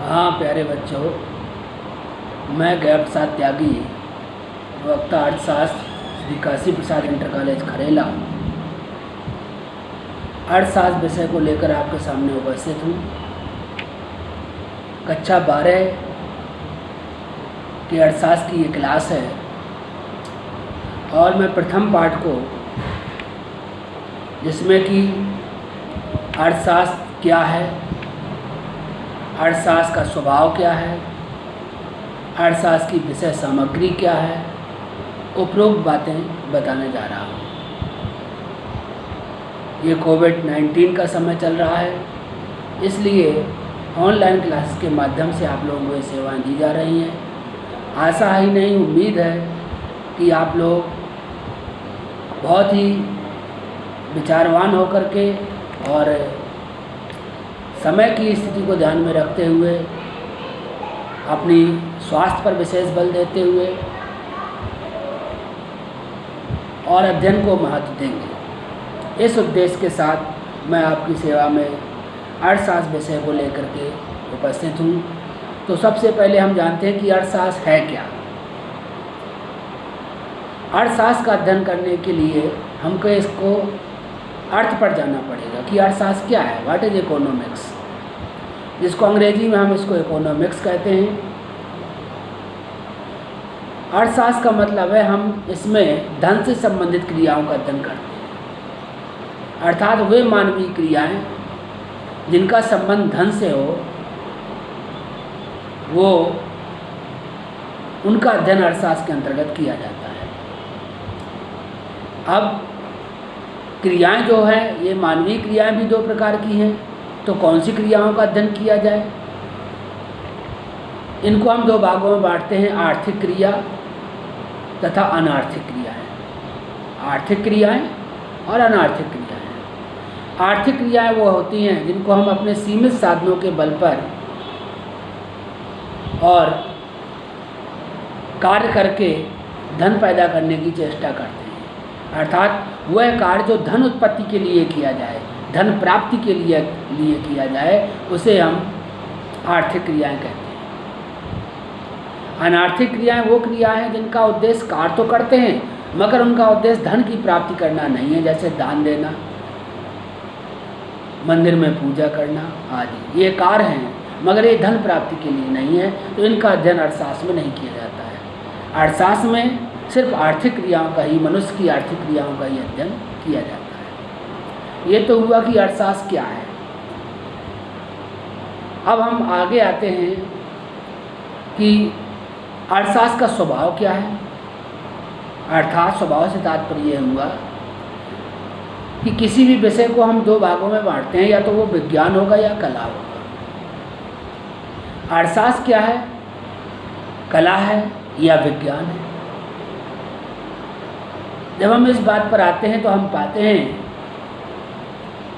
हाँ प्यारे बच्चों, मैं गैर प्रसाद त्यागी वक्ता अर्थशास्त्र श्री काशी प्रसाद इंटर कॉलेज खरेला अर्थशास्त्र विषय को लेकर आपके सामने उपस्थित हूँ। कक्षा 12 की अर्थशास्त्र की ये क्लास है और मैं प्रथम पाठ को, जिसमें कि अर्थशास्त्र क्या है, अर्थशास्त्र का स्वभाव क्या है, अर्थशास्त्र की विषय सामग्री क्या है, उपरोक्त बातें बताने जा रहा हूँ। ये कोविड-19 का समय चल रहा है, इसलिए ऑनलाइन क्लास के माध्यम से आप लोगों को ये सेवाएं दी जा रही हैं। आशा ही नहीं, उम्मीद है कि आप लोग बहुत ही विचारवान होकर के और समय की स्थिति को ध्यान में रखते हुए, अपनी स्वास्थ्य पर विशेष बल देते हुए और अध्ययन को महत्व देंगे। इस उद्देश्य के साथ मैं आपकी सेवा में अर्थशास्त्र विषय को लेकर के उपस्थित हूँ। तो सबसे पहले हम जानते हैं कि अर्थशास्त्र है क्या। अर्थशास्त्र का अध्ययन करने के लिए हमको इसको अर्थ पर जाना पड़ेगा कि अर्थशास्त्र क्या है, व्हाट इज इकोनॉमिक्स, जिसको अंग्रेजी में हम इसको इकोनॉमिक्स कहते हैं। अर्थशास्त्र का मतलब है हम इसमें धन से संबंधित क्रियाओं का अध्ययन करते हैं, अर्थात वे मानवीय क्रियाएं जिनका संबंध धन से हो, वो उनका अध्ययन अर्थशास्त्र के अंतर्गत किया जाता है। अब क्रियाएं जो हैं, ये मानवीय क्रियाएं भी दो प्रकार की हैं, तो कौन सी क्रियाओं का अध्ययन किया जाए। इनको हम दो भागों में बांटते हैं, आर्थिक क्रिया तथा अनार्थिक क्रियाएं। आर्थिक क्रियाएं और अनार्थिक क्रियाएं। आर्थिक क्रियाएं वो होती हैं जिनको हम अपने सीमित साधनों के बल पर और कार्य करके धन पैदा करने की चेष्टा करते हैं, अर्थात वह कार्य जो धन उत्पत्ति के लिए किया जाए, धन प्राप्ति के लिए किया जाए, उसे हम आर्थिक क्रियाएं कहते हैं। अनार्थिक क्रियाएं वो क्रियाएं हैं जिनका उद्देश्य कार्य तो करते हैं मगर उनका उद्देश्य धन की प्राप्ति करना नहीं है, जैसे दान देना, मंदिर में पूजा करना आदि। ये कार्य हैं मगर ये धन प्राप्ति के लिए नहीं है, तो इनका अध्ययन अर्थशास्त्र में नहीं किया जाता है। अर्थशास्त्र में सिर्फ आर्थिक क्रियाओं का ही, मनुष्य की आर्थिक क्रियाओं का ही अध्ययन किया जाता है। ये तो हुआ कि अर्थशास्त्र क्या है। अब हम आगे आते हैं कि अर्थशास्त्र का स्वभाव क्या है, अर्थात स्वभाव से तात्पर्य यह हुआ कि किसी भी विषय को हम दो भागों में बांटते हैं, या तो वो विज्ञान होगा या कला होगा। अर्थशास्त्र क्या है, कला है या विज्ञान है। जब हम इस बात पर आते हैं तो हम पाते हैं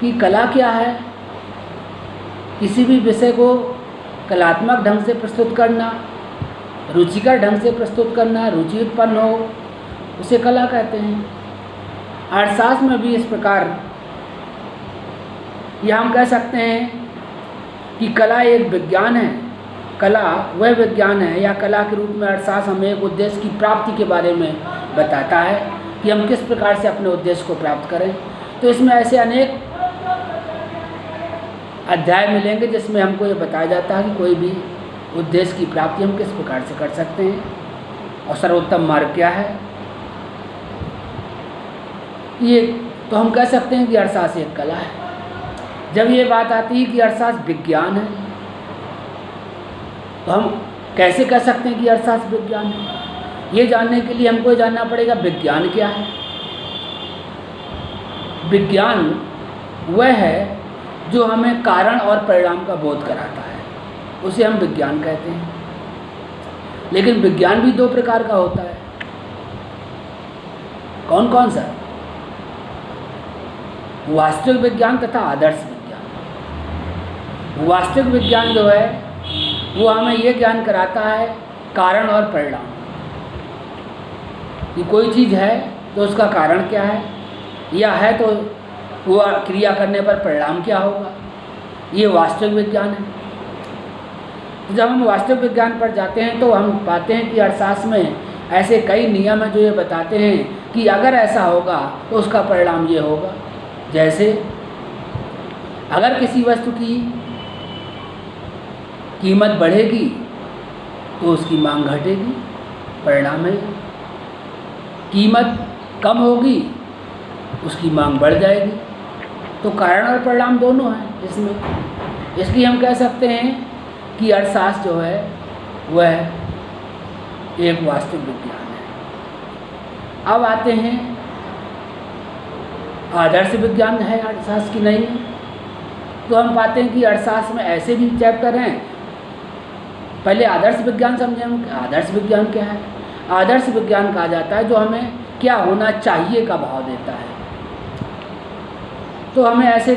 कि कला क्या है, किसी भी विषय को कलात्मक ढंग से प्रस्तुत करना, रुचिकर ढंग से प्रस्तुत करना, रुचि उत्पन्न हो, उसे कला कहते हैं। अर्थशास्त्र में भी इस प्रकार यह हम कह सकते हैं कि कला एक विज्ञान है। कला वह विज्ञान है या कला के रूप में अर्थशास्त्र हमें एक उद्देश्य की प्राप्ति के बारे में बताता है कि हम किस प्रकार से अपने उद्देश्य को प्राप्त करें। तो इसमें ऐसे अनेक अध्याय मिलेंगे जिसमें हमको ये बताया जाता है कि कोई भी उद्देश्य की प्राप्ति हम किस प्रकार से कर सकते हैं और सर्वोत्तम मार्ग क्या है। ये तो हम कह सकते हैं कि अर्थशास्त्र एक कला है। जब ये बात आती है कि अर्थशास्त्र विज्ञान है, तो हम कैसे कह सकते हैं कि अर्थशास्त्र विज्ञान है। ये जानने के लिए हमको जानना पड़ेगा विज्ञान क्या है। विज्ञान वह है जो हमें कारण और परिणाम का बोध कराता है, उसे हम विज्ञान कहते हैं। लेकिन विज्ञान भी दो प्रकार का होता है। कौन कौन सा? वास्तविक विज्ञान तथा आदर्श विज्ञान। वास्तविक विज्ञान जो है वो हमें ये ज्ञान कराता है कारण और परिणाम, कि कोई चीज़ है तो उसका कारण क्या है, या है तो वो क्रिया करने पर परिणाम क्या होगा। ये वास्तविक विज्ञान है। जब हम वास्तविक विज्ञान पर जाते हैं तो हम पाते हैं कि अर्थशास्त्र में ऐसे कई नियम हैं जो ये बताते हैं कि अगर ऐसा होगा तो उसका परिणाम ये होगा। जैसे अगर किसी वस्तु की कीमत बढ़ेगी तो उसकी मांग घटेगी, परिणाम है। कीमत कम होगी, उसकी मांग बढ़ जाएगी। तो कारण और परिणाम दोनों हैं इसमें। इसलिए हम कह सकते हैं कि अर्थशास्त्र जो है वह एक वास्तविक विज्ञान है। अब आते हैं आदर्श विज्ञान है अर्थशास्त्र की नहीं है। तो हम पाते हैं कि अर्थशास्त्र में ऐसे भी चैप्टर हैं। पहले आदर्श विज्ञान समझें हम। आदर्श विज्ञान क्या है? आदर्श विज्ञान कहा जाता है जो हमें क्या होना चाहिए का भाव देता है। तो हमें ऐसे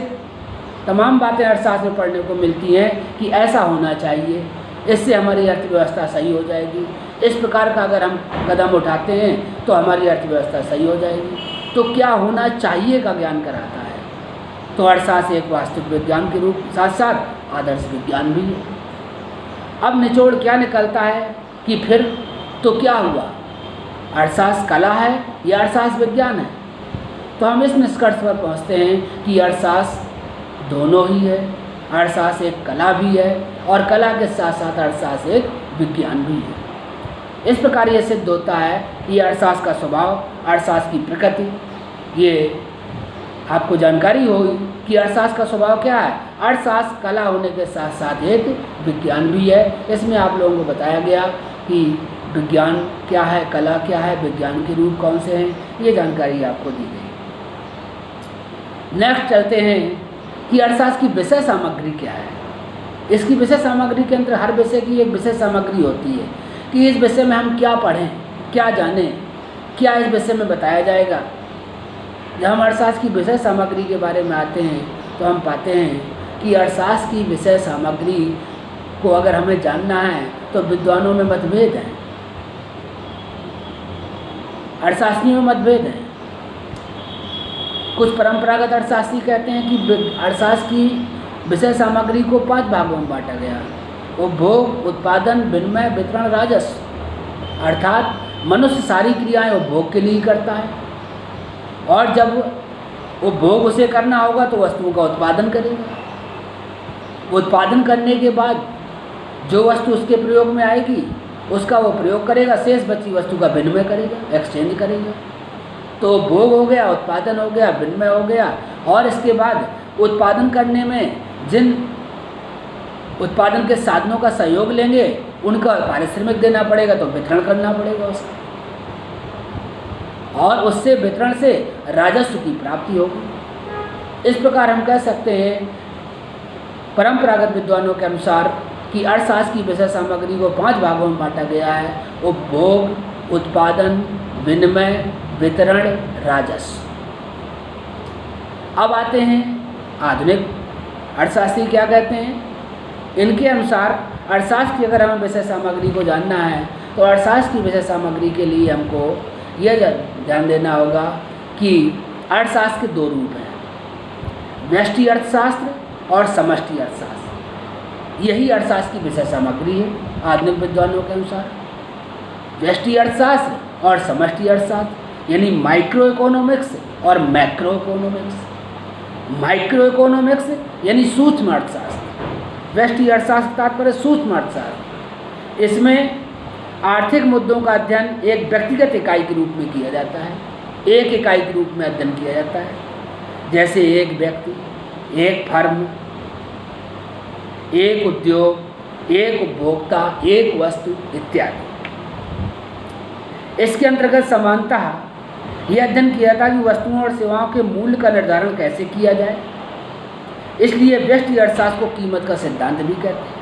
तमाम बातें अर्थशास्त्र में पढ़ने को मिलती हैं कि ऐसा होना चाहिए, इससे हमारी अर्थव्यवस्था सही हो जाएगी। इस प्रकार का अगर हम कदम उठाते हैं तो हमारी अर्थव्यवस्था सही हो जाएगी। तो क्या होना चाहिए का ज्ञान कराता है। तो अर्थशास्त्र एक वास्तविक विज्ञान के रूप साथ साथ आदर्श विज्ञान भी है। अब निचोड़ क्या निकलता है कि फिर तो क्या हुआ, अर्थशास्त्र कला है या अर्थशास्त्र विज्ञान है? तो हम इस निष्कर्ष पर पहुंचते हैं कि अर्थशास्त्र दोनों ही है। अर्थशास्त्र एक कला भी है और कला के साथ साथ अर्थशास्त्र एक विज्ञान भी है। इस प्रकार ये सिद्ध होता है कि अर्थशास्त्र का स्वभाव, अर्थशास्त्र की प्रकृति, ये आपको जानकारी होगी कि अर्थशास्त्र का स्वभाव क्या है। अर्थशास्त्र कला होने के साथ साथ एक विज्ञान भी है। इसमें आप लोगों को बताया गया कि विज्ञान क्या है, कला क्या है, विज्ञान के रूप कौन से हैं, ये जानकारी आपको दी गई। नेक्स्ट चलते हैं कि अर्थशास्त्र की विषय सामग्री क्या है। इसकी विषय सामग्री के अंदर हर विषय की एक विषय सामग्री होती है कि इस विषय में हम क्या पढ़ें, क्या जानें, क्या इस विषय में बताया जाएगा। जब हम अर्थशास्त्र की विषय सामग्री के बारे में आते हैं तो हम पाते हैं कि अर्थशास्त्र की विषय सामग्री को अगर हमें जानना है तो विद्वानों में मतभेद हैं, अर्थशास्त्रियों में मतभेद हैं। कुछ परंपरागत अर्थशास्त्री कहते हैं कि अर्थशास्त्र की विषय सामग्री को 5 भागों में बांटा गया। उपभोग, उत्पादन, विनिमय, वितरण, राजस्व। अर्थात मनुष्य सारी क्रियाएं उपभोग के लिए ही करता है और जब उपभोग उसे करना होगा तो वस्तुओं का उत्पादन करेगा। उत्पादन करने के बाद जो वस्तु उसके प्रयोग में आएगी उसका वो प्रयोग करेगा, शेष बची वस्तु का विनिमय करेगा, एक्सचेंज करेगा। तो उपभोग हो गया, उत्पादन हो गया, विनिमय हो गया। और इसके बाद उत्पादन करने में जिन उत्पादन के साधनों का सहयोग लेंगे उनका पारिश्रमिक देना पड़ेगा, तो वितरण करना पड़ेगा उसका, और उससे वितरण से राजस्व की प्राप्ति होगी। इस प्रकार हम कह सकते हैं परंपरागत विद्वानों के अनुसार कि अर्थशास्त्र की विषय सामग्री को 5 भागों में बांटा गया है। उपभोग, उत्पादन, विनिमय, वितरण, राजस्व। अब आते हैं आधुनिक अर्थशास्त्री क्या कहते हैं। इनके अनुसार अर्थशास्त्र की अगर हमें विषय सामग्री को जानना है तो अर्थशास्त्र की विषय सामग्री के लिए हमको यह ध्यान देना होगा कि अर्थशास्त्र के 2 रूप हैं, व्यष्टि अर्थशास्त्र और समष्टि अर्थशास्त्र। यही अर्थशास्त्र की विषय सामग्री है आधुनिक विद्वानों के अनुसार। व्यष्टि अर्थशास्त्र और समष्टि अर्थशास्त्र यानी माइक्रो इकोनॉमिक्स और मैक्रो इकोनॉमिक्स। माइक्रो इकोनॉमिक्स यानी सूक्ष्म अर्थशास्त्र, व्यष्टि अर्थशास्त्र तात्पर्य सूक्ष्म अर्थशास्त्र। इसमें आर्थिक मुद्दों का अध्ययन एक व्यक्तिगत इकाई के रूप में किया जाता है, एक इकाई के रूप में अध्ययन किया जाता है। जैसे एक व्यक्ति, एक फर्म, एक उद्योग, एक उपभोक्ता, एक वस्तु इत्यादि। इसके अंतर्गत समानतः यह अध्ययन किया था कि वस्तुओं और सेवाओं के मूल्य का निर्धारण कैसे किया जाए। इसलिए व्यष्टि अर्थशास्त्र को कीमत का सिद्धांत भी कहते हैं।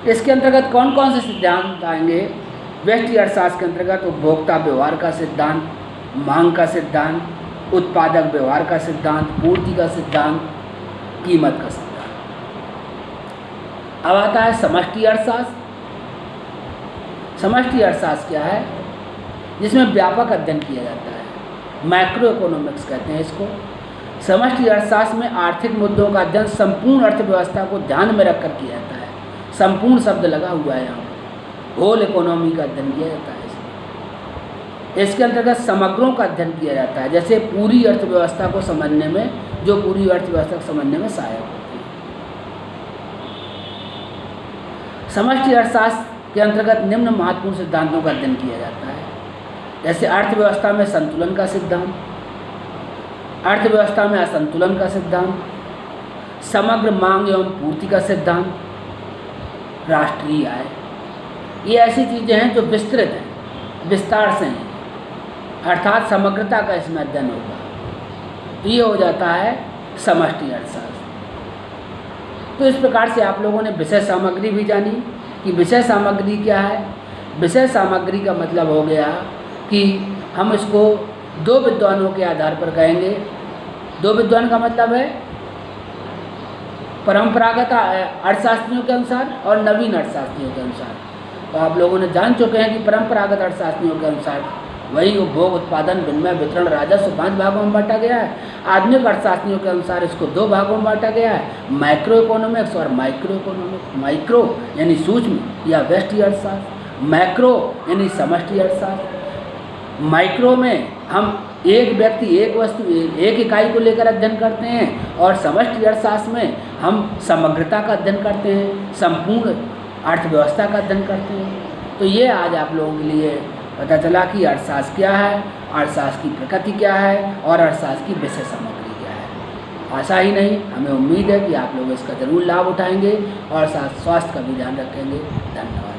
इसके अंतर्गत कौन कौन से सिद्धांत आएंगे? व्यष्टि अर्थशास्त्र के अंतर्गत उपभोक्ता व्यवहार का सिद्धांत, मांग का सिद्धांत, उत्पादक व्यवहार का सिद्धांत, पूर्ति का सिद्धांत, कीमत का सिद्धांत। अब आता है समष्टि अर्थशास्त्र। समष्टि अर्थशास्त्र क्या है? जिसमें व्यापक अध्ययन किया जाता है, मैक्रो इकोनॉमिक्स कहते हैं इसको। समष्टि अर्थशास्त्र में आर्थिक मुद्दों का अध्ययन संपूर्ण अर्थव्यवस्था को ध्यान में रखकर किया जाता है। संपूर्ण शब्द लगा हुआ है यहाँ पर, होल इकोनॉमी का अध्ययन किया जाता है। इसके अंतर्गत समग्रों का अध्ययन किया जाता है, जैसे पूरी अर्थव्यवस्था को समझने में, जो पूरी अर्थव्यवस्था को समझने में सहायक होती है। समष्टि अर्थशास्त्र के अंतर्गत निम्न महत्वपूर्ण सिद्धांतों का अध्ययन किया जाता है, जैसे अर्थव्यवस्था में संतुलन का सिद्धांत, अर्थव्यवस्था में असंतुलन का सिद्धांत, समग्र मांग एवं पूर्ति का सिद्धांत, राष्ट्रीय आय। ये ऐसी चीज़ें हैं जो विस्तृत हैं, विस्तार से हैं, अर्थात समग्रता का इसमें अध्ययन होगा। ये हो जाता है समष्टि अर्थशास्त्र। तो इस प्रकार से आप लोगों ने विषय सामग्री भी जानी कि विषय सामग्री क्या है। विषय सामग्री का मतलब हो गया कि हम इसको दो विद्वानों के आधार पर कहेंगे। दो विद्वान का मतलब है परंपरागत अर्थशास्त्रियों के अनुसार और नवीन अर्थशास्त्रियों के अनुसार। तो आप लोगों ने जान चुके हैं कि परंपरागत अर्थशास्त्रियों के अनुसार वही उपभोग, उत्पादन, विनिमय, वितरण, राजस्व 5 भागों में बांटा गया है। आधुनिक अर्थशास्त्रियों के अनुसार इसको 2 भागों में बांटा गया है, माइक्रो इकोनॉमिक्स और माइक्रो इकोनॉमिक्स। माइक्रो यानी सूक्ष्म या व्यष्टि अर्थशास्त्र, मैक्रो यानी समष्टि अर्थशास्त्र। माइक्रो में हम एक व्यक्ति, एक वस्तु, एक इकाई को लेकर अध्ययन करते हैं, और समष्टि अर्थशास्त्र में हम समग्रता का अध्ययन करते हैं, संपूर्ण अर्थव्यवस्था का अध्ययन करते हैं। तो ये आज आप लोगों के लिए पता चला कि अर्थशास्त्र क्या है, अर्थशास्त्र की प्रकृति क्या है और अर्थशास्त्र की विषय सामग्री क्या है। आशा ही नहीं, हमें उम्मीद है कि आप लोग इसका ज़रूर लाभ उठाएंगे और साथ स्वास्थ्य का भी ध्यान रखेंगे। धन्यवाद।